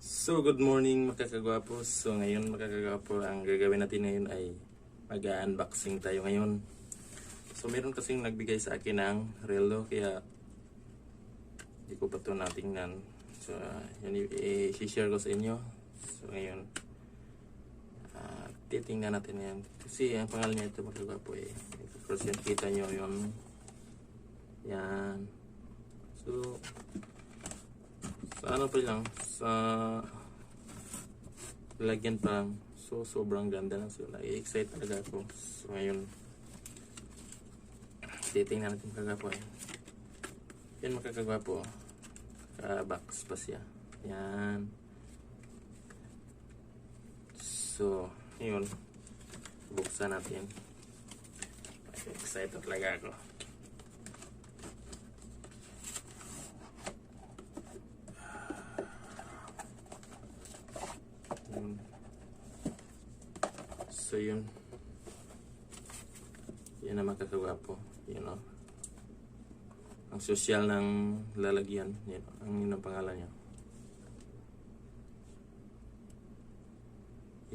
So, good morning makakagwapo. So, ngayon makakagwapo, ang gagawin natin ngayon ay mag-unboxing tayo ngayon. So, meron kasing nagbigay sa akin ng Relo, kaya hindi ko pa ito natingnan. So, yun i-share ko sa inyo. So, ngayon, titingnan natin yan. Kasi ang pangalan niya ito makakagwapo eh. First yan, kita nyo yun. Yan. So, sa ano pa lang, sa lagyan pa lang. So sobrang ganda na. So nai-excite talaga ako. So ngayon, titingnan natin makakagwapo eh. Yan makakagwapo. Box pa siya. Yan. So, yun. Buksan natin. Excited talaga ako. So yun. Yan ang makakagwapo. You know. Ang social ng lalagyan. Yan. Yun ang pangalan niya.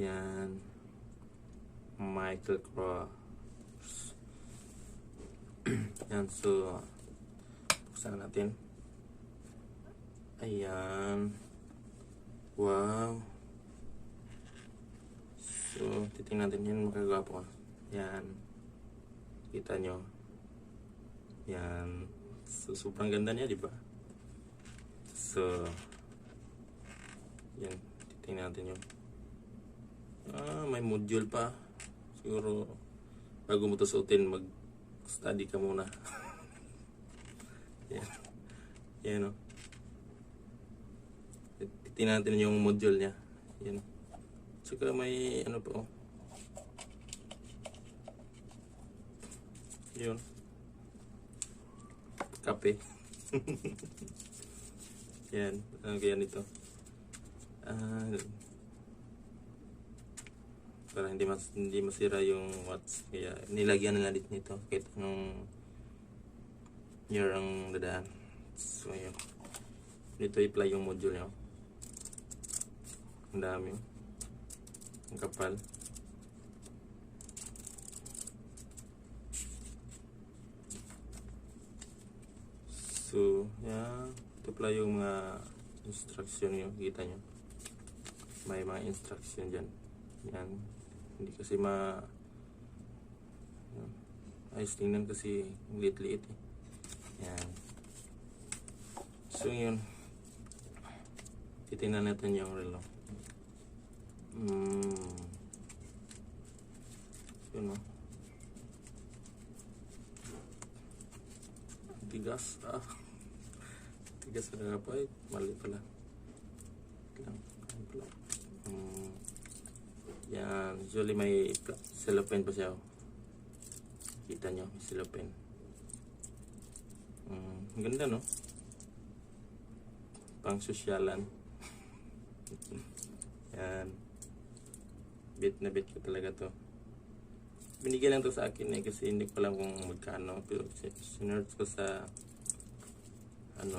Yan. Michael Cross. Yan. So buksan natin. Ayan. Wow. So, titingnan natin yan makakagwapo. Yan. Kita nyo. Yan. So, sobrang ganda niya, di ba? So, yan. Titingnan natin yun. May module pa. Siguro, bago mo ito suotin, mag-study ka muna. Yan. Yan, o. Titingnan natin yung module niya. Yan. Saka may ano po. Yun. Kape. Yan. Kaya nito. Para hindi masira yung watts. Kaya nilagyan nila dito nito. Kahit anong year ang dadaan. So yun. Dito i-apply yung module nyo. Ang dami. Ang kapal. So, yan. Ito pala yung mga instruction nyo. Kita nyo. May mga instruction dyan. Yan. Hindi kasi ayos tingnan kasi liit-liit eh. Yan. So, yun. Titingnan natin yung relo. Yun o. Tigas. Tigas na po eh. Mali pala. Yan. Usually may cellophane pa siya. Kita nyo. May cellophane. Ganda no? Pang sosyalan. Yan. Bit na bit ko talaga to. Binigay lang to sa akin eh kasi hindi ko alam kung magkano, pero sinerch ko sa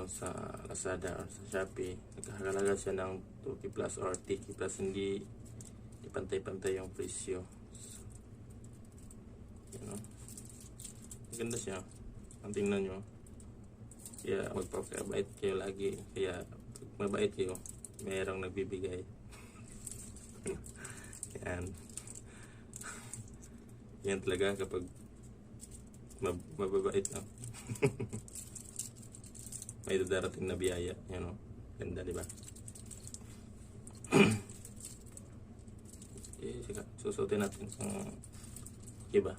sa Lazada or sa Shopee. Nagkakalaga siya ng 2K plus or 3K plus, hindi pantay-pantay yung presyo. So, ganda siya. Ang tingnan nyo. Kaya magpapakabait kayo lagi. Kaya pag mabait kayo, mayroong nagbibigay. Yan. Yan talaga kapag mababait na. May darating na biyaya. Yan o. Ganda, diba? Okay, sige. Susutin natin sa iba.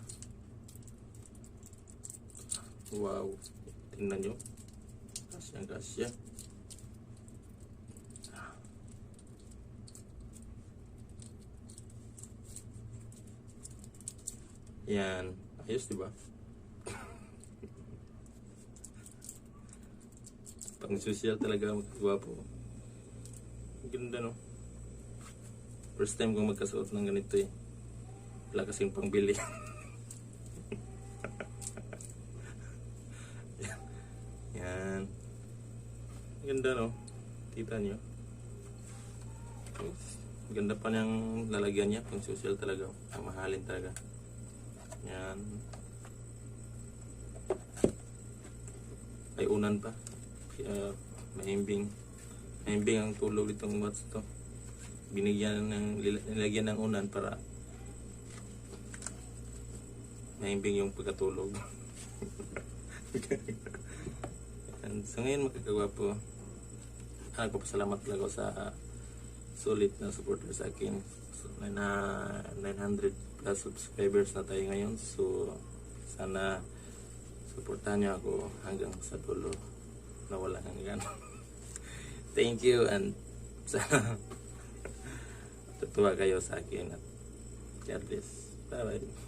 Wow. Tingnan nyo. Kasya. Yan. Ayos, diba? Pang social talaga, magkagwapo. Ganda, no? First time kong magkasuot ng ganito eh. Wala kasing pangbili. Yan. Ganda, no? Kita nyo. Ganda pa niyang lalagyan niya. Pang social talaga. Ang mahalin talaga. Yan. Ay unan pa. Kaya mahimbing. Mahimbing ang tulog itong watch to. Nilagyan ng unan para mahimbing yung pagkatulog. And so ngayon makakagwapo, nagpapasalamat talaga ako sa sulit na supporter sa akin. So, 900 plus subscribers na tayo ngayon. So sana supportahan niyo ako hanggang sa dulo na walang hanggan. Thank you, and sana tutuwa kayo sa akin at God bless. Bye bye.